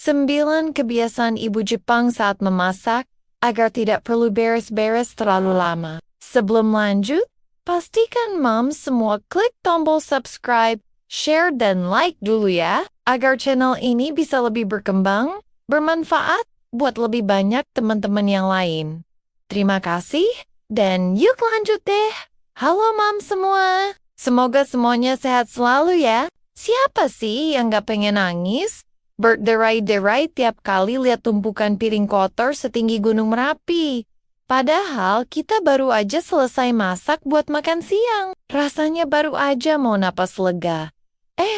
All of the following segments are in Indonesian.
9 kebiasaan ibu Jepang saat memasak agar tidak perlu beres-beres terlalu lama. Sebelum lanjut, pastikan Moms semua klik tombol subscribe, share, dan like dulu ya, agar channel ini bisa lebih berkembang, bermanfaat buat lebih banyak teman-teman yang lain. Terima kasih, dan yuk lanjut deh. Halo Moms semua, semoga semuanya sehat selalu ya. Siapa sih yang gak pengen nangis? Berderai-derai tiap kali lihat tumpukan piring kotor setinggi Gunung Merapi. Padahal kita baru aja selesai masak buat makan siang. Rasanya baru aja mau napas lega.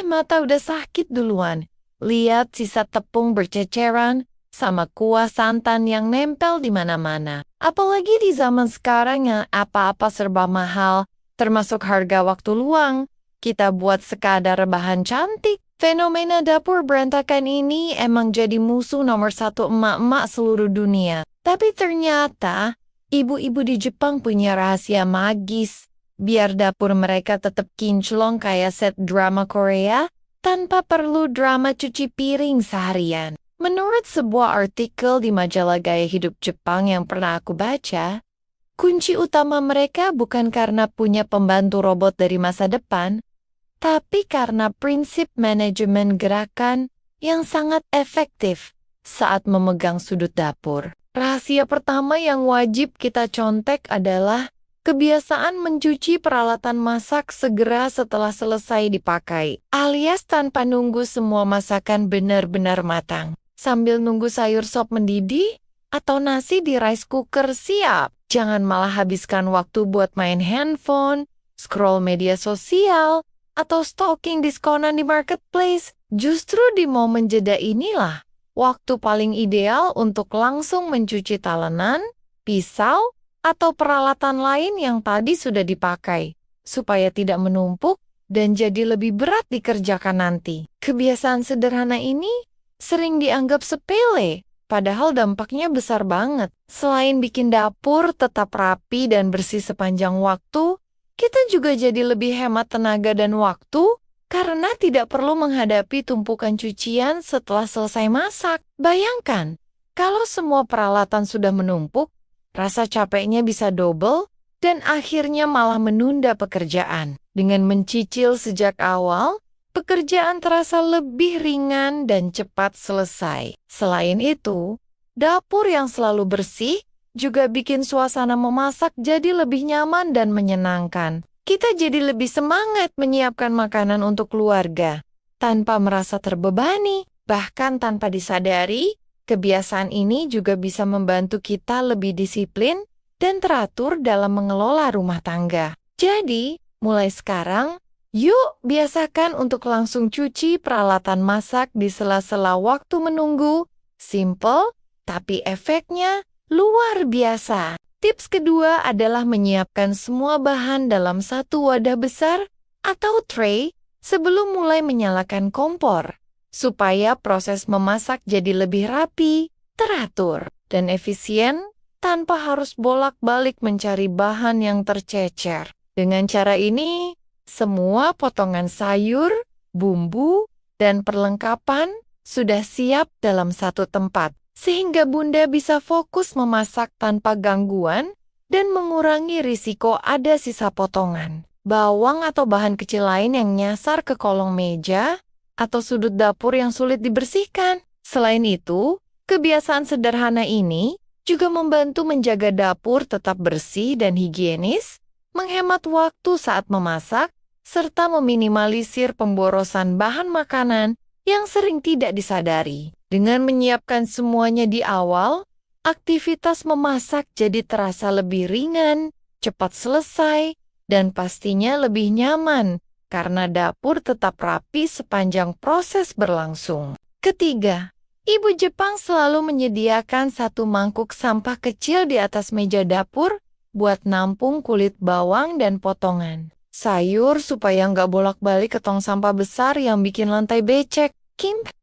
Mata udah sakit duluan. Lihat sisa tepung berceceran sama kuah santan yang nempel di mana-mana. Apalagi di zaman sekarang yang apa-apa serba mahal, termasuk harga waktu luang. Kita buat sekadar bahan cantik. Fenomena dapur berantakan ini emang jadi musuh nomor 1 emak-emak seluruh dunia. Tapi ternyata, ibu-ibu di Jepang punya rahasia magis. Biar dapur mereka tetap kinclong kayak set drama Korea, tanpa perlu drama cuci piring seharian. Menurut sebuah artikel di majalah gaya hidup Jepang yang pernah aku baca, kunci utama mereka bukan karena punya pembantu robot dari masa depan, tapi karena prinsip manajemen gerakan yang sangat efektif saat memegang sudut dapur. Rahasia pertama yang wajib kita contek adalah kebiasaan mencuci peralatan masak segera setelah selesai dipakai, alias tanpa nunggu semua masakan benar-benar matang. Sambil nunggu sayur sop mendidih atau nasi di rice cooker siap. Jangan malah habiskan waktu buat main handphone, scroll media sosial, atau stalking diskonan di marketplace. Justru di momen jeda inilah waktu paling ideal untuk langsung mencuci talenan, pisau, atau peralatan lain yang tadi sudah dipakai, supaya tidak menumpuk dan jadi lebih berat dikerjakan nanti. Kebiasaan sederhana ini sering dianggap sepele, padahal dampaknya besar banget. Selain bikin dapur tetap rapi dan bersih sepanjang waktu, kita juga jadi lebih hemat tenaga dan waktu karena tidak perlu menghadapi tumpukan cucian setelah selesai masak. Bayangkan, kalau semua peralatan sudah menumpuk, rasa capeknya bisa double dan akhirnya malah menunda pekerjaan. Dengan mencicil sejak awal, pekerjaan terasa lebih ringan dan cepat selesai. Selain itu, dapur yang selalu bersih juga bikin suasana memasak jadi lebih nyaman dan menyenangkan. Kita jadi lebih semangat menyiapkan makanan untuk keluarga, tanpa merasa terbebani. Bahkan tanpa disadari, kebiasaan ini juga bisa membantu kita lebih disiplin dan teratur dalam mengelola rumah tangga. Jadi, mulai sekarang, yuk biasakan untuk langsung cuci peralatan masak di sela-sela waktu menunggu. Simple, tapi efeknya luar biasa. Tips kedua adalah menyiapkan semua bahan dalam satu wadah besar atau tray sebelum mulai menyalakan kompor, supaya proses memasak jadi lebih rapi, teratur, dan efisien tanpa harus bolak-balik mencari bahan yang tercecer. Dengan cara ini, semua potongan sayur, bumbu, dan perlengkapan sudah siap dalam satu tempat, sehingga Bunda bisa fokus memasak tanpa gangguan dan mengurangi risiko ada sisa potongan, bawang atau bahan kecil lain yang nyasar ke kolong meja atau sudut dapur yang sulit dibersihkan. Selain itu, kebiasaan sederhana ini juga membantu menjaga dapur tetap bersih dan higienis, menghemat waktu saat memasak, serta meminimalisir pemborosan bahan makanan yang sering tidak disadari. Dengan menyiapkan semuanya di awal, aktivitas memasak jadi terasa lebih ringan, cepat selesai, dan pastinya lebih nyaman karena dapur tetap rapi sepanjang proses berlangsung. Ketiga, ibu Jepang selalu menyediakan satu mangkuk sampah kecil di atas meja dapur buat nampung kulit bawang dan potongan sayur supaya nggak bolak-balik ke tong sampah besar yang bikin lantai becek.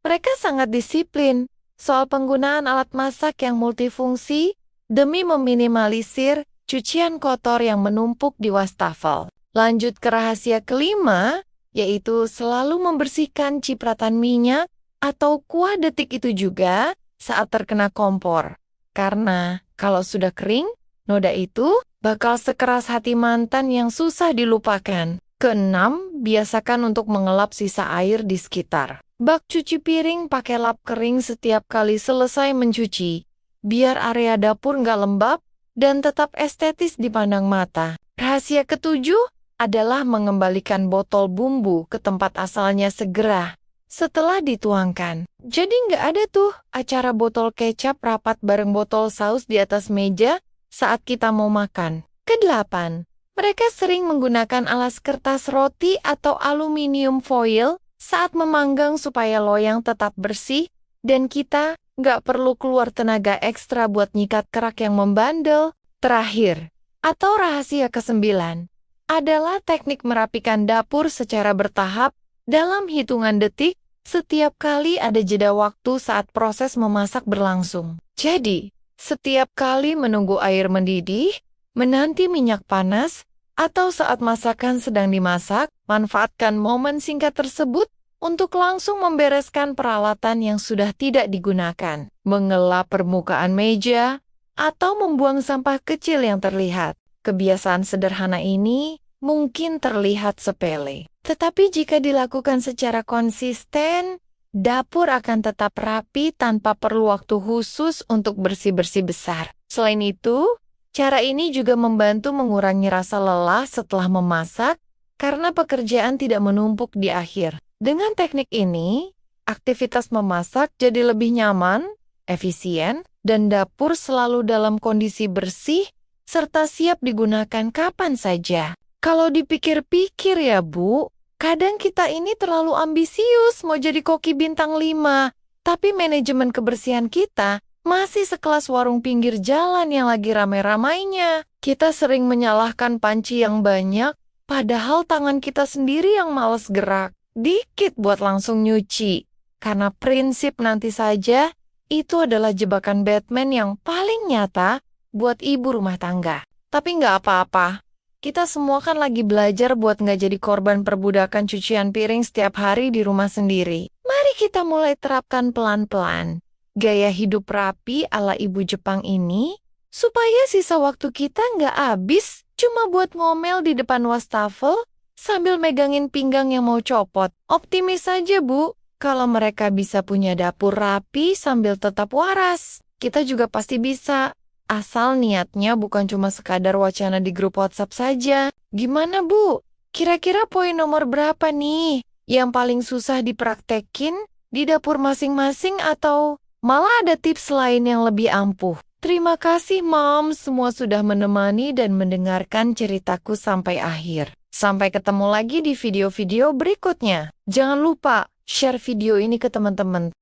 Mereka sangat disiplin soal penggunaan alat masak yang multifungsi demi meminimalisir cucian kotor yang menumpuk di wastafel. Lanjut ke rahasia kelima, yaitu selalu membersihkan cipratan minyak atau kuah detik itu juga saat terkena kompor. Karena kalau sudah kering, noda itu bakal sekeras hati mantan yang susah dilupakan. Keenam, biasakan untuk mengelap sisa air di sekitar. Bak cuci piring pakai lap kering setiap kali selesai mencuci, biar area dapur nggak lembab dan tetap estetis dipandang mata. Rahasia ketujuh adalah mengembalikan botol bumbu ke tempat asalnya segera setelah dituangkan. Jadi nggak ada tuh acara botol kecap rapat bareng botol saus di atas meja saat kita mau makan. Kedelapan, mereka sering menggunakan alas kertas roti atau aluminium foil saat memanggang supaya loyang tetap bersih dan kita nggak perlu keluar tenaga ekstra buat nyikat kerak yang membandel. Terakhir, atau rahasia kesembilan, adalah teknik merapikan dapur secara bertahap dalam hitungan detik setiap kali ada jeda waktu saat proses memasak berlangsung. Jadi, setiap kali menunggu air mendidih, menanti minyak panas, atau saat masakan sedang dimasak, manfaatkan momen singkat tersebut untuk langsung membereskan peralatan yang sudah tidak digunakan, mengelap permukaan meja, atau membuang sampah kecil yang terlihat. Kebiasaan sederhana ini mungkin terlihat sepele, tetapi jika dilakukan secara konsisten, dapur akan tetap rapi tanpa perlu waktu khusus untuk bersih-bersih besar. Selain itu, cara ini juga membantu mengurangi rasa lelah setelah memasak karena pekerjaan tidak menumpuk di akhir. Dengan teknik ini, aktivitas memasak jadi lebih nyaman, efisien, dan dapur selalu dalam kondisi bersih serta siap digunakan kapan saja. Kalau dipikir-pikir ya Bu, kadang kita ini terlalu ambisius mau jadi koki bintang 5, tapi manajemen kebersihan kita masih sekelas warung pinggir jalan yang lagi rame-ramainya. Kita sering menyalahkan panci yang banyak, padahal tangan kita sendiri yang males gerak. Dikit buat langsung nyuci. Karena prinsip nanti saja, itu adalah jebakan Batman yang paling nyata buat ibu rumah tangga. Tapi nggak apa-apa. Kita semua kan lagi belajar buat nggak jadi korban perbudakan cucian piring setiap hari di rumah sendiri. Mari kita mulai terapkan pelan-pelan gaya hidup rapi ala ibu Jepang ini, supaya sisa waktu kita nggak habis cuma buat ngomel di depan wastafel sambil megangin pinggang yang mau copot. Optimis saja Bu, kalau mereka bisa punya dapur rapi sambil tetap waras. Kita juga pasti bisa. Asal niatnya bukan cuma sekadar wacana di grup WhatsApp saja. Gimana Bu? Kira-kira poin nomor berapa nih yang paling susah dipraktekin di dapur masing-masing atau malah ada tips lain yang lebih ampuh? Terima kasih Mom, semua sudah menemani dan mendengarkan ceritaku sampai akhir. Sampai ketemu lagi di video-video berikutnya. Jangan lupa share video ini ke teman-teman.